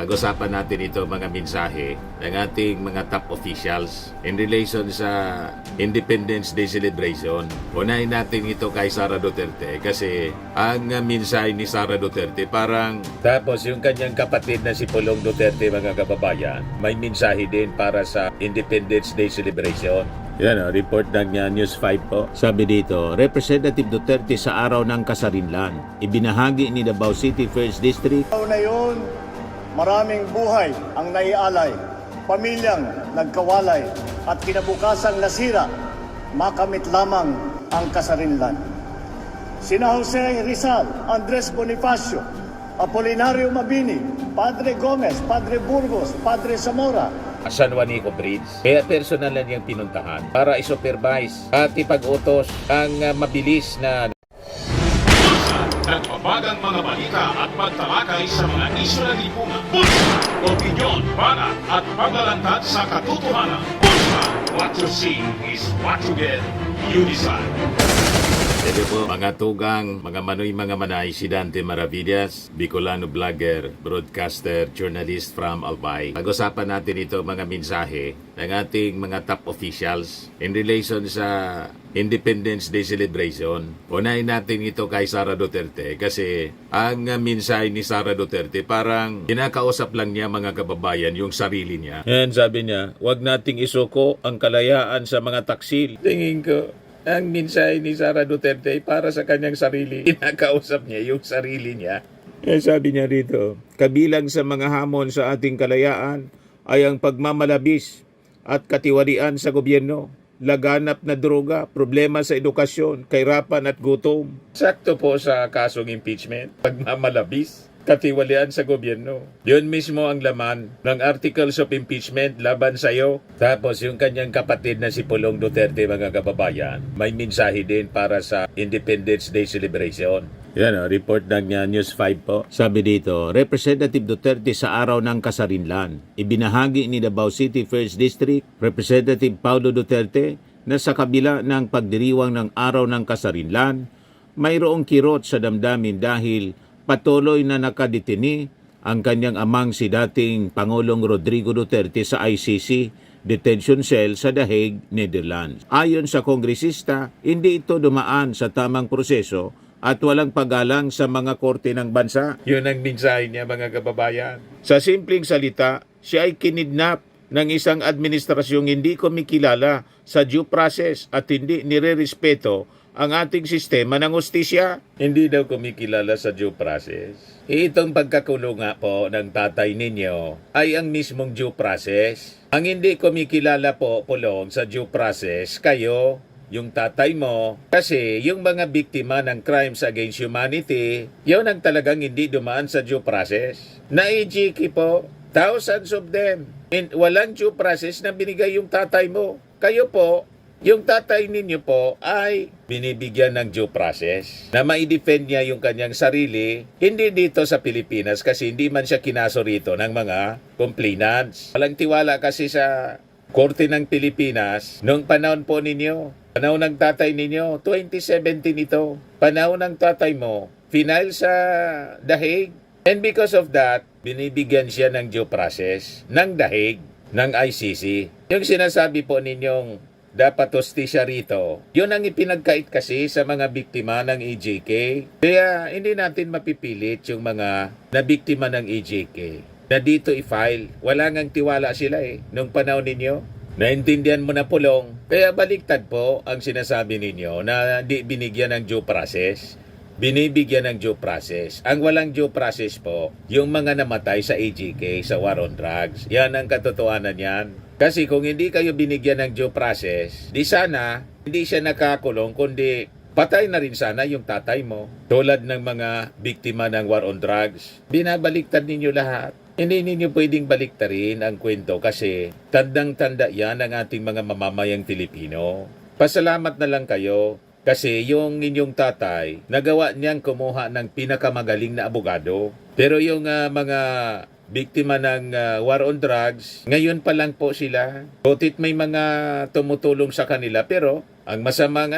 Pag-usapan natin ito mga mensahe ng ating mga top officials in relation sa Independence Day celebration. Unahin natin ito kay Sara Duterte kasi ang mensahe ni Sara Duterte parang tapos yung kanyang kapatid na si Pulong Duterte mga kababayan may mensahe din para sa Independence Day celebration. Yan report ng News 5 po. Sabi dito, Representative Duterte sa araw ng Kasarinlan, ibinahagi ni Davao City 1st District. Araw na yun, maraming buhay ang naialay, pamilyang nagkawalay at kinabukasan nasira, makamit lamang ang Kasarinlan. Sina Jose Rizal, Andres Bonifacio, Apolinario Mabini, Padre Gomez, Padre Burgos, Padre Zamora, San Juanico Bridge. Kaya personal na niyang pinuntahan para i-supervise at ipag-utos ang mabilis na nagbabagang mga balita at pagtalakay sa mga isyu ng lipunan. Pulsa, opinyon, banat at paglalantad sa katotohanan. Pulsa, what you see is what you get. You decide. Ito po, mga tugang, mga manoy, mga manay, si Dante Maravillas, Bicolano vlogger, broadcaster, journalist from Albay. Pag-usapan natin ito mga mensahe ng ating mga top officials in relation sa Independence Day celebration. Unahin natin ito kay Sara Duterte kasi ang mensahe ni Sara Duterte parang kinakausap lang niya mga kababayan yung sarili niya. And sabi niya, wag nating isuko ang kalayaan sa mga taksil. Tingin ko, ang mensahe ni Sara Duterte ay para sa kanyang sarili. Kinakausap niya yung sarili niya. Sabi niya rito, kabilang sa mga hamon sa ating kalayaan ay ang pagmamalabis at katiwalian sa gobyerno, laganap na droga, problema sa edukasyon, kahirapan at gutom. Sakto po sa kasong impeachment, pagmamalabis, katiwalian sa gobyerno. Yun mismo ang laman ng articles of impeachment laban sa iyo. Tapos yung kanyang kapatid na si Pulong Duterte mga kababayan, may mensahe din para sa Independence Day celebration. Yan report ng News 5 po. Sabi dito, Representative Duterte sa araw ng Kasarinlan, ibinahagi ni Davao City 1st District, Representative Paulo Duterte, na sa kabila ng pagdiriwang ng araw ng Kasarinlan, mayroong kirot sa damdamin dahil patuloy na nakadetini ang kanyang amang si dating Pangulong Rodrigo Duterte sa ICC detention cell sa The Hague, Netherlands. Ayon sa kongresista, hindi ito dumaan sa tamang proseso at walang paggalang sa mga korte ng bansa. Yun ang mensahe niya mga kababayan. Sa simpleng salita, siya ay kinidnap ng isang administrasyong hindi kumikilala sa due process at hindi nirerespeto ang ating sistema ng hustisya. Hindi daw kumikilala sa due process. Itong pagkakulong nga po ng tatay ninyo ay ang mismong due process. Ang hindi kumikilala po, Pulong, sa due process, kayo, yung tatay mo, kasi yung mga biktima ng crimes against humanity, yun ang talagang hindi dumaan sa due process. Na-EJK po, thousands of them. And walang due process na binigay yung tatay mo. Kayo po, yung tatay ninyo po ay binibigyan ng due process na maidefend niya yung kanyang sarili, hindi dito sa Pilipinas kasi hindi man siya kinaso rito ng mga complainants. Walang tiwala kasi sa Korte ng Pilipinas noong panahon po ninyo. Panahon ng tatay ninyo, 2017 ito. Panahon ng tatay mo, final sa The Hague. And because of that, binibigyan siya ng due process ng The Hague, ng ICC. Yung sinasabi po ninyong dapat hustisya rito, yun ang ipinagkait kasi sa mga biktima ng EJK. Kaya hindi natin mapipilit yung mga nabiktima ng EJK na dito i-file. Wala ngang tiwala sila nung panahon ninyo. Naintindihan mo na, Pulong. Kaya baliktad po ang sinasabi ninyo na di binigyan ng due process. Binibigyan ng due process. Ang walang due process po, yung mga namatay sa EJK, sa war on drugs. Yan ang katotohanan yan. Kasi kung hindi kayo binigyan ng due process, di sana hindi siya nakakulong, kundi patay na rin sana yung tatay mo. Tulad ng mga biktima ng war on drugs. Binabaliktad ninyo lahat. Hindi ninyo pwedeng baliktarin ang kwento kasi tandang-tanda yan ng ating mga mamamayang Pilipino. Pasalamat na lang kayo kasi yung inyong tatay, nagawa niyang kumuha ng pinakamagaling na abogado. Pero yung mga biktima ng war on drugs, ngayon pa lang po sila. Butit may mga tumutulong sa kanila pero ang masamang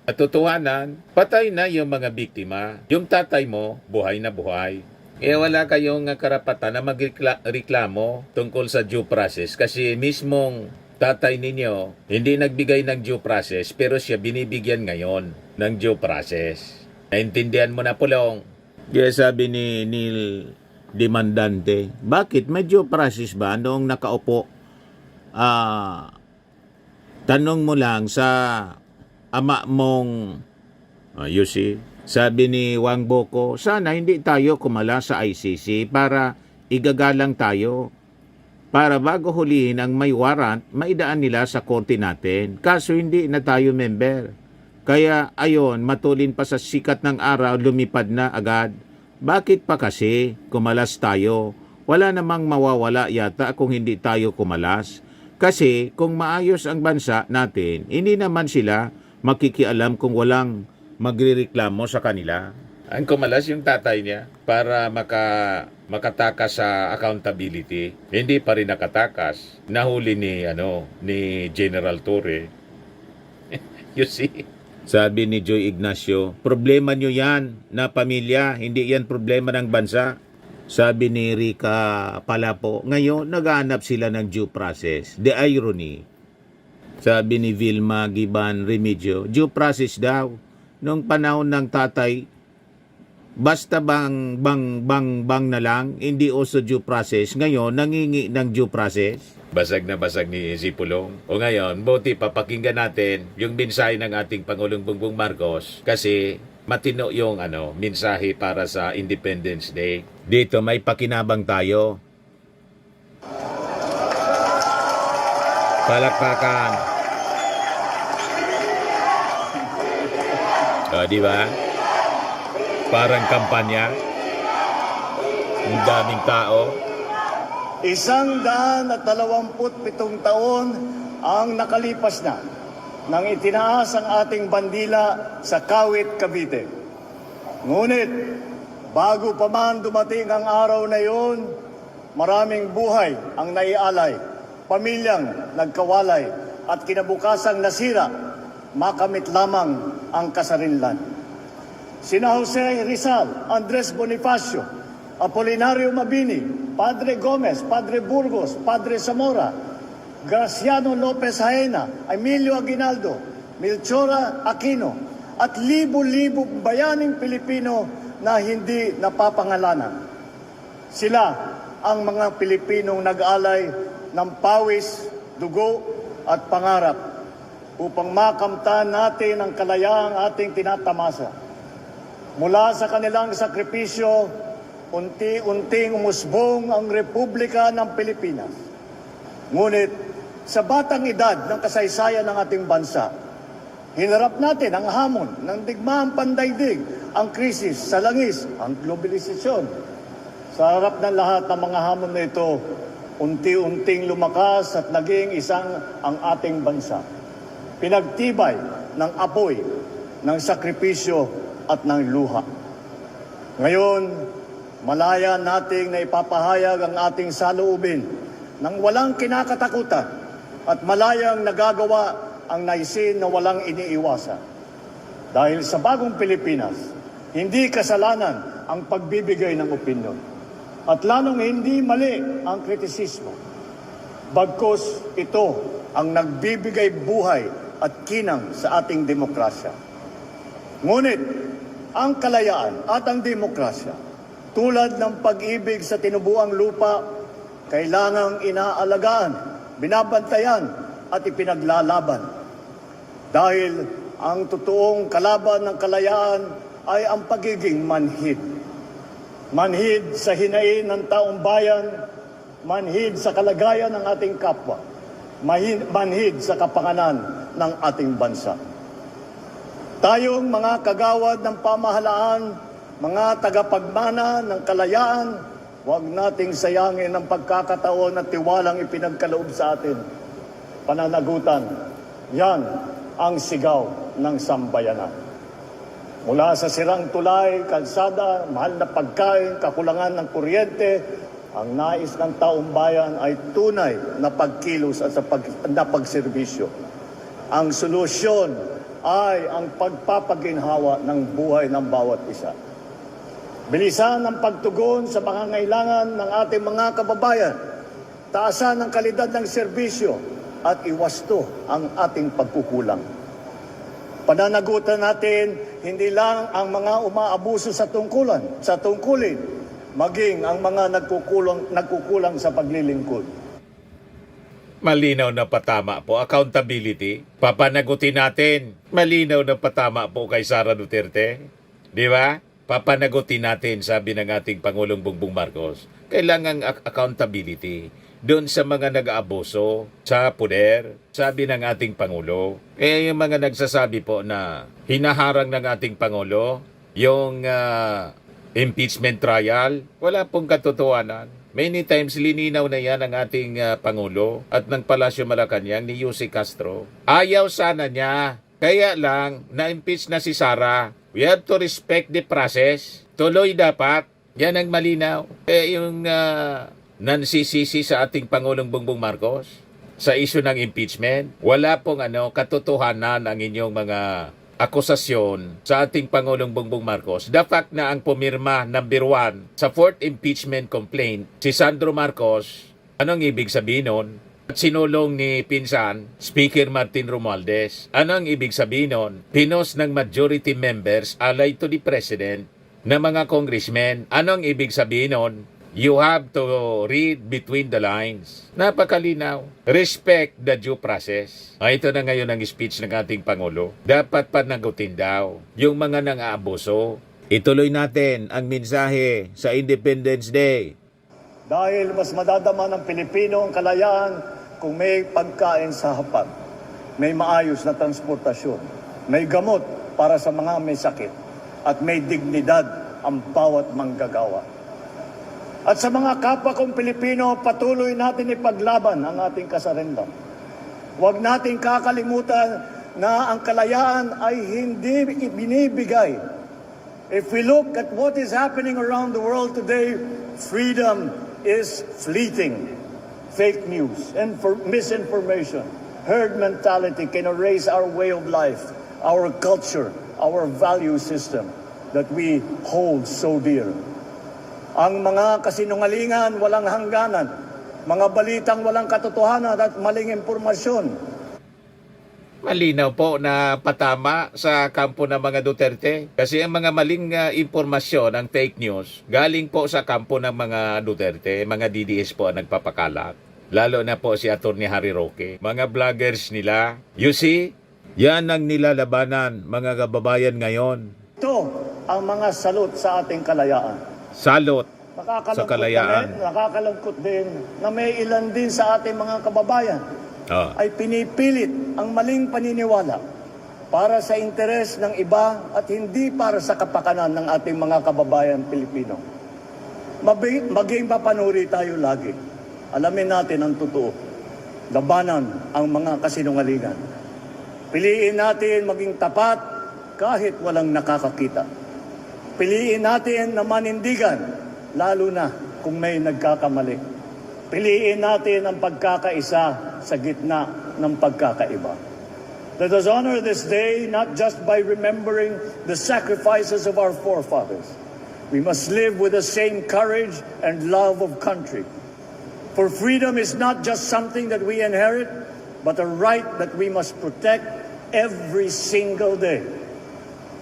katotohanan, patay na yung mga biktima. Yung tatay mo, buhay na buhay. Wala kayong karapatan na magreklamo tungkol sa due process kasi mismong tatay ninyo hindi nagbigay ng due process pero siya binibigyan ngayon ng due process. Naintindihan mo na, Pulong? Kaya sabi ni Neil Demandante, bakit may due process ba noong nakaupo? Tanong mo lang sa ama mong, you see, sabi ni Wang Boko, sana hindi tayo kumala sa ICC para igagalang tayo. Para bago hulihin ang may warrant, maidaan nila sa korte natin. Kaso hindi na tayo member. Kaya ayon, matulin pa sa sikat ng araw, lumipad na agad. Bakit pa kasi kumalas tayo? Wala namang mawawala yata kung hindi tayo kumalas. Kasi kung maayos ang bansa natin, hindi naman sila makikialam kung walang magrereklamo sa kanila. Ang kumalas yung tatay niya para makatakas sa accountability. Hindi pa rin nakatakas. Nahuli ni General Torre. You see? Sabi ni Joy Ignacio, problema nyo yan na pamilya, hindi yan problema ng bansa. Sabi ni Rica Palapo, ngayon naghahanap sila ng due process. The irony. Sabi ni Vilma Giban Remigio, due process daw. Nung panahon ng tatay, basta bang na lang, hindi uso due process. Ngayon, nangingi ng due process. Basag na basag ni Zipulong. O ngayon, buti papakinggan natin yung mensahe ng ating Pangulong Bongbong Marcos kasi matino yung mensahe para sa Independence Day. Dito may pakinabang tayo. Palakpakan. Di ba? Parang kampanya. Ang daming tao. 127 taon ang nakalipas na nang itinaas ang ating bandila sa Kawit, Cavite. Ngunit, bago pa man dumating ang araw na iyon, maraming buhay ang naialay, pamilyang nagkawalay, at kinabukasang nasira, makamit lamang ang kasarinlan. Sina Jose Rizal, Andres Bonifacio, Apolinario Mabini, Padre Gomez, Padre Burgos, Padre Zamora, Graciano Lopez Haena, Emilio Aguinaldo, Melchora Aquino, at libo-libo bayaning Pilipino na hindi napapangalanan. Sila ang mga Pilipinong nag-alay ng pawis, dugo at pangarap upang makamtan natin ang kalayaang ating tinatamasa. Mula sa kanilang sakripisyo, unti-unting umusbong ang Republika ng Pilipinas. Ngunit sa batang edad ng kasaysayan ng ating bansa, hinarap natin ang hamon ng digmaang pandaigdig, ang krisis sa langis, ang globalisasyon. Sa harap ng lahat ng mga hamon na ito, unti-unting lumakas at naging isang ang ating bansa. Pinagtibay ng apoy, ng sakripisyo at ng luha. Ngayon, malaya nating na ipapahayag ang ating saloobin nang walang kinakatakutan at malayang nagagawa ang naisin na walang iniiwasan. Dahil sa bagong Pilipinas, hindi kasalanan ang pagbibigay ng opinyon at lalong hindi mali ang kritisismo. Bagkus ito ang nagbibigay buhay at kinang sa ating demokrasya. Ngunit ang kalayaan at ang demokrasya, tulad ng pag-ibig sa tinubuang lupa, kailangang inaalagaan, binabantayan at ipinaglalaban. Dahil ang totoong kalaban ng kalayaan ay ang pagiging manhid. Manhid sa hinain ng taong bayan, manhid sa kalagayan ng ating kapwa, manhid sa kapanganan ng ating bansa. Tayong mga kagawad ng pamahalaan, mga tagapagmana ng kalayaan, huwag nating sayangin ang pagkakataon at tiwalang ipinagkaloob sa atin. Pananagutan, yan ang sigaw ng sambayanan. Mula sa sirang tulay, kalsada, mahal na pagkain, kakulangan ng kuryente, ang nais ng taong bayan ay tunay na pagkilos at na pagserbisyo. Ang solusyon ay ang pagpapaginhawa ng buhay ng bawat isa. Bilisan ang pagtugon sa pangangailangan ng ating mga kababayan. Taasan ang kalidad ng serbisyo at iwasto ang ating pagkukulang. Pananagutan natin hindi lang ang mga umaabuso sa tungkulin, maging ang mga nagkukulang sa paglilingkod. Malinaw na patama po, accountability. Papanagutin natin. Malinaw na patama po kay Sara Duterte. Di ba? Papanagutin natin, sabi ng ating Pangulong Bongbong Marcos. Kailangang accountability doon sa mga nag-aabuso sa poder, sabi ng ating Pangulo. Yung mga nagsasabi po na hinaharang ng ating Pangulo yung impeachment trial, wala pong katotohanan. Many times lininaw na yan ng ating Pangulo at ng Palasyo Malacanang ni Jose Castro. Ayaw sana niya. Kaya lang, na-impeach na si Sara. We have to respect the process. Tuloy dapat. Yan ang malinaw. Yung nansisisi sa ating Pangulong Bongbong Marcos sa issue ng impeachment, wala pong katotohanan ang inyong mga akusasyon sa ating Pangulong Bongbong Marcos. The fact na ang pumirma number 1 sa 4th impeachment complaint, si Sandro Marcos, anong ibig sabihin nun? At sinulong ni pinsan, Speaker Martin Romualdez. Anong ibig sabihin nun? Pinos ng majority members allied to the President na mga congressmen. Anong ibig sabihin nun? You have to read between the lines. Napakalinaw. Respect the due process. Ito na ngayon ang speech ng ating Pangulo. Dapat panagutin daw yung mga nang-aabuso. Ituloy natin ang mensahe sa Independence Day. Dahil mas madadama ng Pilipino ang kalayaan kung may pagkain sa hapag, may maayos na transportasyon, may gamot para sa mga may sakit, at may dignidad ang bawat manggagawa. At sa mga kapwa kong Pilipino, patuloy natin ipaglaban ang ating kasarinlan. Huwag natin kakalimutan na ang kalayaan ay hindi binibigay. If we look at what is happening around the world today, freedom is fleeting. Fake news and misinformation, herd mentality can erase our way of life, our culture, our value system that we hold so dear. Ang mga kasinungalingan walang hangganan, mga balitang walang katotohanan at maling impormasyon. Malinaw po na patama sa kampo ng mga Duterte. Kasi ang mga maling impormasyon, ang fake news, galing po sa kampo ng mga Duterte, mga DDS po ang nagpapakalat. Lalo na po si Atty. Harry Roque. Mga vloggers nila. You see, yan ang nilalabanan mga kababayan ngayon. Ito ang mga salot sa ating kalayaan. Salot sa kalayaan. Nakakalungkot din na may ilan din sa ating mga kababayan ay pinipilit ang maling paniniwala para sa interes ng iba at hindi para sa kapakanan ng ating mga kababayan Pilipino. Maging mapanuri tayo lagi. Alamin natin ang totoo. Labanan ang mga kasinungalingan. Piliin natin maging tapat kahit walang nakakakita. Piliin natin na manindigan, lalo na kung may nagkakamali. Piliin natin ang pagkakaisa sa gitna ng pagkakaiba. Let us honor this day not just by remembering the sacrifices of our forefathers. We must live with the same courage and love of country. For freedom is not just something that we inherit, but a right that we must protect every single day.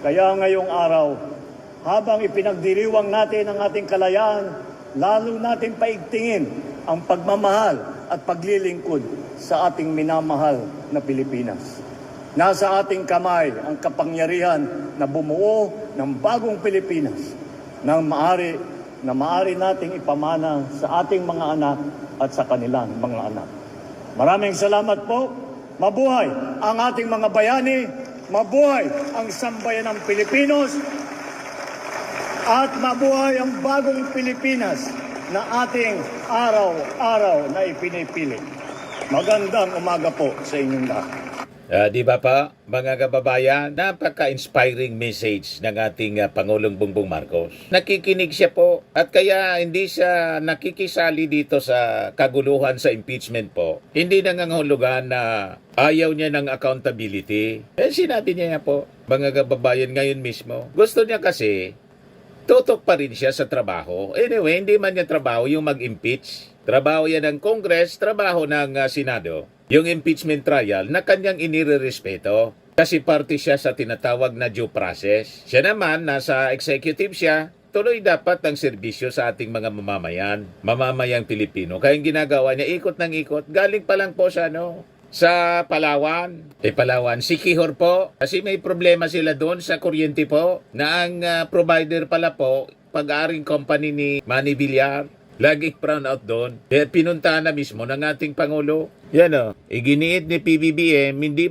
Kaya ngayong araw, habang ipinagdiriwang natin ang ating kalayaan, lalo natin paigtingin ang pagmamahal at paglilingkod sa ating minamahal na Pilipinas. Nasa ating kamay ang kapangyarihan na bumuo ng bagong Pilipinas na maaari nating ipamana sa ating mga anak at sa kanilang mga anak. Maraming salamat po. Mabuhay ang ating mga bayani. Mabuhay ang sambayan ng Pilipinos. At mabuhay ang bagong Pilipinas na ating araw-araw na ipinipili. Magandang umaga po sa inyong lahat. Di ba pa, mga kababayan, napaka-inspiring message ng ating Pangulong Bongbong Marcos. Nakikinig siya po at kaya hindi siya nakikisali dito sa kaguluhan sa impeachment po. Hindi nangangahulugan na ayaw niya ng accountability. Sinabi niya po, mga kababayan ngayon mismo. Gusto niya kasi Tutok pa rin siya sa trabaho. Anyway, hindi man niya trabaho yung mag-impeach. Trabaho yan ng Congress, trabaho ng Senado. Yung impeachment trial na kanyang inirerespeto. Kasi parte siya sa tinatawag na due process. Siya naman, nasa executive siya, tuloy dapat ang serbisyo sa ating mga mamamayang Pilipino. Kaya yung ginagawa niya, ikot ng ikot, galing pa lang po sa Palawan. Palawan, Siquijor po. Kasi may problema sila doon sa kuryente po, na ang provider pala po, pag-aaring company ni Manny Villar. Laging brown out doon. Kaya pinuntahan na mismo ng ating Pangulo. Yan o. Iginiit ni PBBM, hindi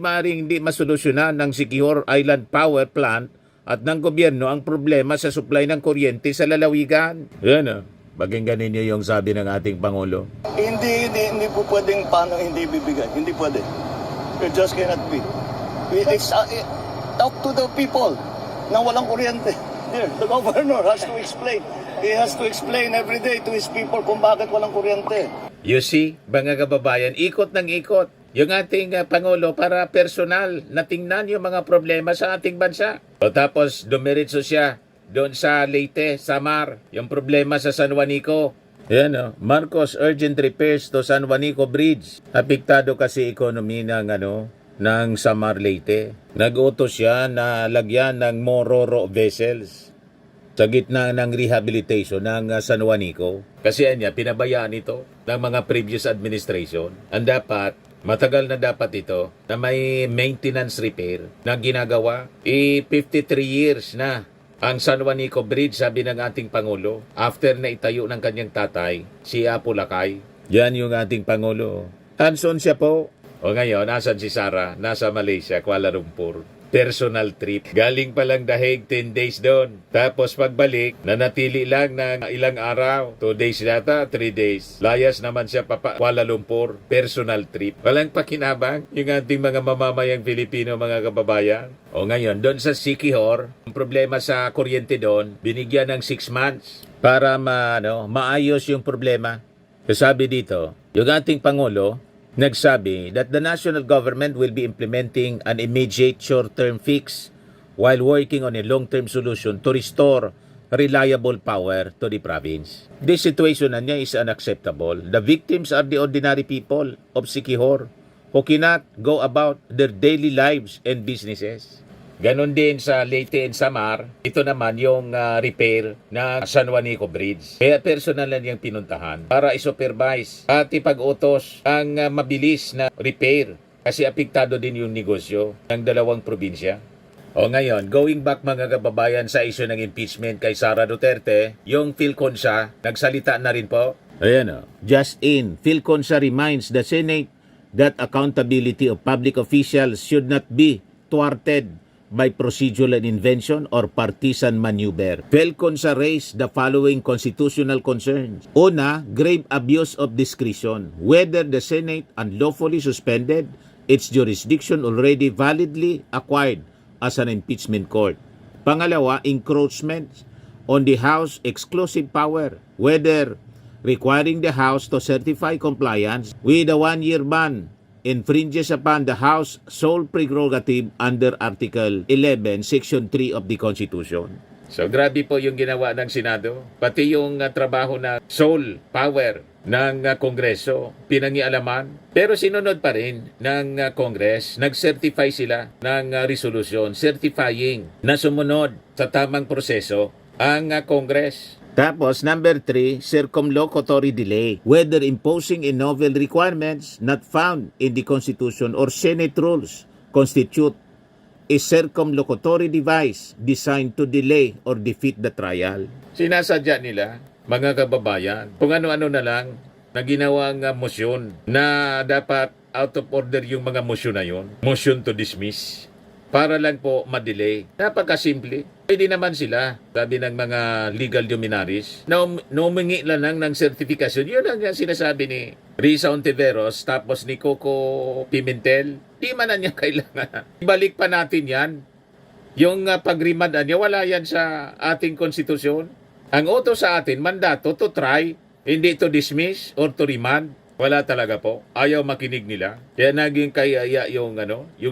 masolusyonan ng Siquijor Island Power Plant at ng gobyerno ang problema sa supply ng kuryente sa lalawigan. Yan o. Pakinggan ninyo yung sabi ng ating Pangulo. Hindi po pwedeng paano hindi bibigay. Hindi pwede. It just cannot be. Talk to the people na walang kuryente. There, the governor has to explain. He has to explain every day to his people kung bakit walang kuryente. You see, mga kababayan, ikot ng ikot yung ating Pangulo para personal na tingnan yung mga problema sa ating bansa. O tapos dumiretso siya doon sa Leyte, Samar, yung problema sa San Juanico. Yan o, Marcos urgent repairs to San Juanico Bridge. Apektado kasi economy ng Samar, Leyte. Nag-utos siya na lagyan ng Mororo vessels sa gitna ng rehabilitation ng San Juanico. Kasi pinabayaan ito ng mga previous administration. Ang matagal na dapat ito na may maintenance repair na ginagawa. 53 years na ang San Juanico Bridge, sabi ng ating Pangulo, after na itayo ng kanyang tatay, si Apo Lakay. Yan yung ating Pangulo. Hands-on siya po. O ngayon, nasan si Sara? Nasa Malaysia, Kuala Lumpur. Personal trip. Galing pa lang dahig, 10 days doon. Tapos pagbalik, nanatili lang ng ilang araw. 2 days yata, 3 days. Layas naman siya Kuala Lumpur. Personal trip. Walang pakinabang yung ating mga mamamayang Pilipino, mga kababayan. O ngayon, doon sa Siquijor, ang problema sa kuryente doon, binigyan ng 6 months para maayos yung problema. Sabi dito, yung ating Pangulo, nagsabi that the national government will be implementing an immediate short-term fix while working on a long-term solution to restore reliable power to the province. This situation is unacceptable. The victims are the ordinary people of Siquijor who cannot go about their daily lives and businesses. Ganon din sa Leyte and Samar, ito naman yung repair na San Juanico Bridge. Kaya personal lang yung pinuntahan para isupervise at ipag-utos ang mabilis na repair kasi apektado din yung negosyo ng dalawang probinsya. O ngayon, going back mga kababayan sa issue ng impeachment kay Sara Duterte, yung PhilConsah, nagsalita na rin po. Ayan o. Just in, PhilConsah reminds the Senate that accountability of public officials should not be thwarted by procedural invention or partisan maneuver. PhilConsah raised the following constitutional concerns. Una, grave abuse of discretion. Whether the Senate unlawfully suspended its jurisdiction already validly acquired as an impeachment court. Pangalawa, encroachment on the House exclusive power. Whether requiring the House to certify compliance with a 1-year ban infringes upon the House sole prerogative under Article 11, Section 3 of the Constitution. So grabe po yung ginawa ng Senado. Pati yung trabaho na sole power ng Kongreso, pinangialaman. Pero sinunod pa rin ng Congress, nag-certify sila ng resolution certifying na sumunod sa tamang proseso ang Congress. Tapos, number 3, circumlocutory delay. Whether imposing a novel requirements not found in the Constitution or Senate rules constitute a circumlocutory device designed to delay or defeat the trial. Sinasadya nila, mga kababayan, kung ano-ano na lang na ginawang motion na dapat out of order yung mga motion na yun. Motion to dismiss. Para lang po ma-delay. Napakasimple. Pwede naman sila, sabi ng mga legal luminaries, na umingi lang ng sertifikasyon. Yun ang sinasabi ni Risa Ontiveros, tapos ni Coco Pimentel. Di man na niya kailangan. Ibalik pa natin yan. Yung pagrimad niya, wala yan sa ating konstitusyon. Ang utos sa atin, mandato to try, hindi to dismiss or to remand. Wala talaga po. Ayaw makinig nila. Kaya naging kayaya yung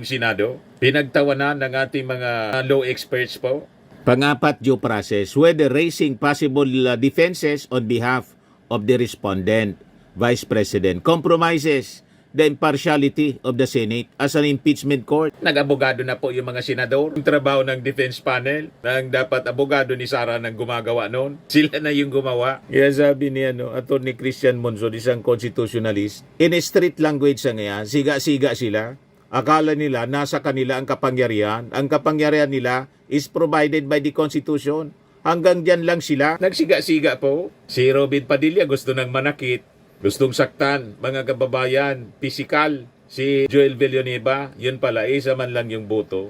Senado. Pinagtawanan ng ating mga law experts po. Pangapat, due process, whether raising possible defenses on behalf of the respondent, Vice President, compromises the impartiality of the Senate as an impeachment court. Nag-abogado na po yung mga senador. Yung trabaho ng defense panel, nang dapat abogado ni Sara nang gumagawa noon. Sila na yung gumawa. Kaya sabi ni Atty. Christian Monzon, isang constitutionalist, in a street language sa ngayon, siga-siga sila. Akala nila nasa kanila ang kapangyarihan. Ang kapangyarihan nila is provided by the Constitution. Hanggang dyan lang sila. Nagsiga-siga po. Si Robin Padilla gusto nang manakit. Gustong saktan, mga kababayan, pisikal. Si Joel Villanueva, yun pala, isa man lang yung boto.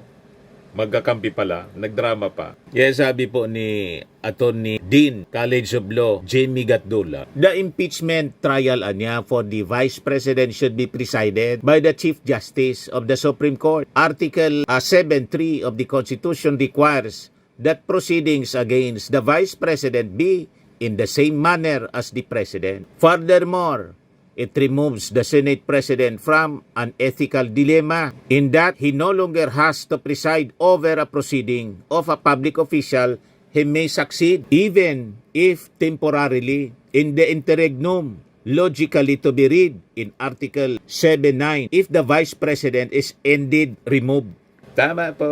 Magkakampi pala, nagdrama pa. Kaya sabi po ni Attorney Dean, College of Law, Jamie Gatdula, the impeachment trial niya for the Vice President should be presided by the Chief Justice of the Supreme Court. Article 7.3 of the Constitution requires that proceedings against the Vice President be in the same manner as the President. Furthermore, it removes the Senate President from an ethical dilemma in that he no longer has to preside over a proceeding of a public official. He may succeed even if temporarily in the interregnum, logically to be read in Article 7.9 if the Vice President is indeed removed. Tama po.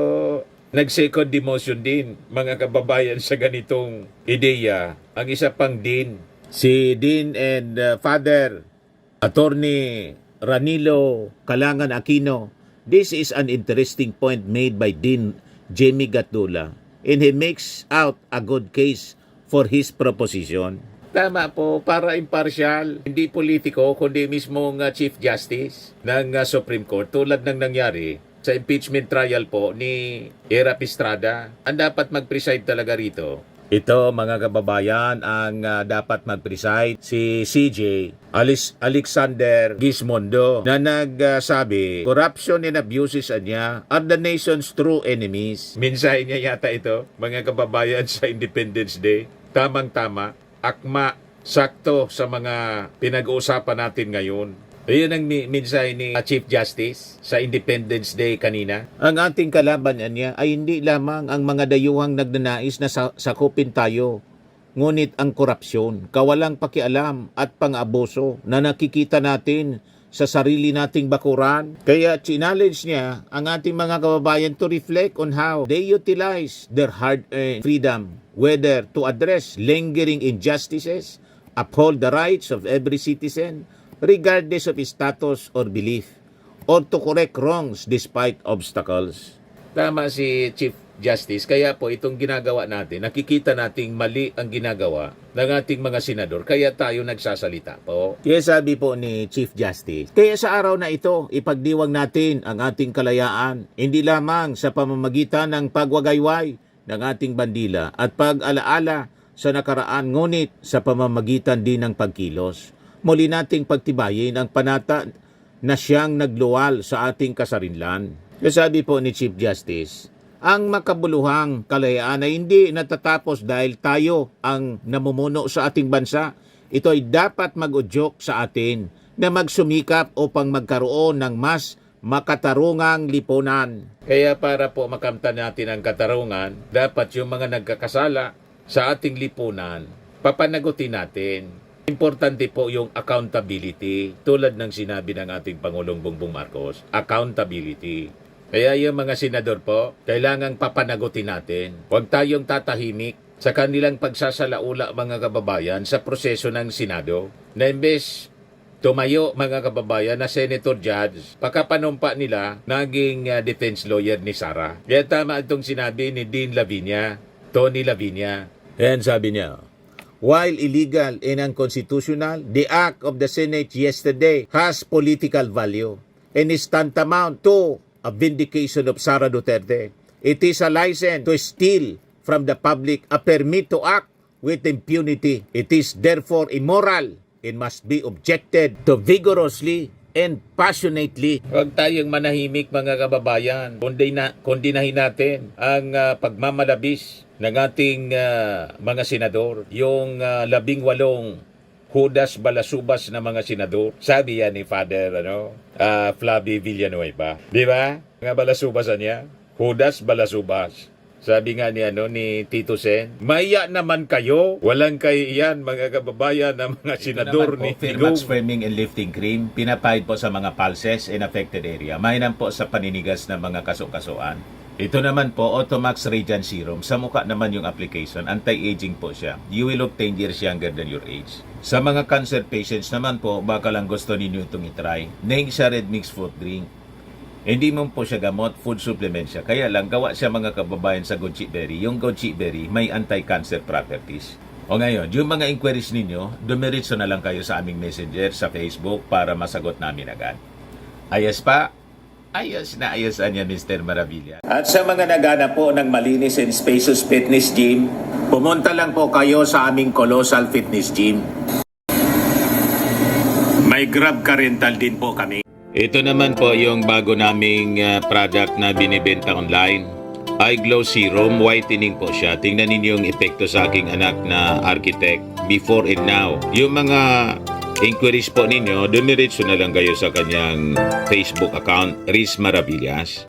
Nag-second demotion din, mga kababayan, sa ganitong ideya. Ang isa pang Dean, si Dean and Father Attorney Ranilo Calangan Aquino. This is an interesting point made by Dean Jamie Gatdula, and he makes out a good case for his proposition. Tama po, para impartial, hindi politiko, kundi mismong Chief Justice ng Supreme Court, tulad ng nangyari sa impeachment trial po ni Era Pistrada. Ang dapat mag-preside talaga rito. Ito, mga kababayan, ang dapat mag-preside si CJ Alexander Gismondo na nagsabi, corruption and abuses niya are the nation's true enemies. Mensahe niya yata ito, mga kababayan, sa Independence Day. Tamang-tama, akma, sakto sa mga pinag-uusapan natin ngayon. Ayun ang mensahe ni Chief Justice sa Independence Day kanina. Ang ating kalaban niya ay hindi lamang ang mga dayuhang nagnanais na sakupin tayo, ngunit ang korupsyon, kawalang pakialam at pang-abuso na nakikita natin sa sarili nating bakuran. Kaya challenge niya ang ating mga kababayan to reflect on how they utilize their hard-earned freedom, whether to address lingering injustices, uphold the rights of every citizen, regardless of his status or belief, or to correct wrongs despite obstacles. Tama si Chief Justice, kaya po itong ginagawa natin, nakikita nating mali ang ginagawa ng ating mga senador, kaya tayo nagsasalita po. Kaya sabi po ni Chief Justice, kaya sa araw na ito, ipagdiwang natin ang ating kalayaan, hindi lamang sa pamamagitan ng pagwagayway ng ating bandila at pag-alaala sa nakaraan, ngunit sa pamamagitan din ng pagkilos. Muli nating pagtibayin ang panata na siyang nagluwal sa ating kasarinlan. Sabi po ni Chief Justice, ang makabuluhang kalayaan ay hindi natatapos dahil tayo ang namumuno sa ating bansa. Ito ay dapat mag-udyok sa atin na magsumikap upang magkaroon ng mas makatarungang lipunan. Kaya para po makamtan natin ang katarungan, dapat yung mga nagkakasala sa ating lipunan, papanagutin natin. Importante po yung accountability, tulad ng sinabi ng ating Pangulong Bongbong Marcos, accountability. Kaya yung mga senador po, kailangang papanagutin natin. Huwag tayong tatahimik sa kanilang pagsasalaula, mga kababayan, sa proseso ng Senado. Na imbes tumayo, mga kababayan, na senator judge, pagkapanumpa nila, naging defense lawyer ni Sara. Kaya tama itong sinabi ni Dean Lavinia, Tony Lavinia. Yan sabi niya, while illegal and unconstitutional, the act of the Senate yesterday has political value and is tantamount to a vindication of Sara Duterte. It is a license to steal from the public a permit to act with impunity. It is therefore immoral and must be objected to vigorously and passionately. Huwag tayong manahimik, mga kababayan. Kondinahin natin ang pagmamalabis ng ating mga senador, yung 18 Judas Balasubas na mga senador. Sabi yan ni Father Flavie Villanueva. Di ba? Mga balasubas niya. Judas Balasubas. Sabi nga ni Tito Sen, maiya naman kayo. Walang kaiyan mga kababayan ng mga senador ni Firmax Firming and Lifting Cream, pinapahid po sa mga pulses in affected area. Mainam po sa paninigas ng mga kaso-kasuan. Ito naman po, Automax Radiant Serum. Sa mukha naman yung application, anti-aging po siya. You will look 10 years younger than your age. Sa mga cancer patients naman po, baka lang gusto ninyo itong itry. Ning siya red mixed fruit drink. Hindi mo po siya gamot, food supplement siya. Kaya lang, gawa siya mga kababayan sa goji berry. Yung goji berry, may anti-cancer properties. O ngayon, yung mga inquiries ninyo, dumiritso na lang kayo sa aming messenger sa Facebook para masagot namin agad. Ayos pa? Ayos na ayos niya, Mr. Maravilla. At sa mga naghanap po ng malinis and spacious fitness gym, pumunta lang po kayo sa aming Colossal Fitness Gym. May Grab ka rental din po kami. Ito naman po yung bago naming product na binibenta online. Eye Glow Serum, whitening po siya. Tingnan ninyo yung epekto sa aking anak na architect before and now. Yung mga inquiries po ninyo, dumiretso na lang kayo sa kanyang Facebook account, Riz Maravillas.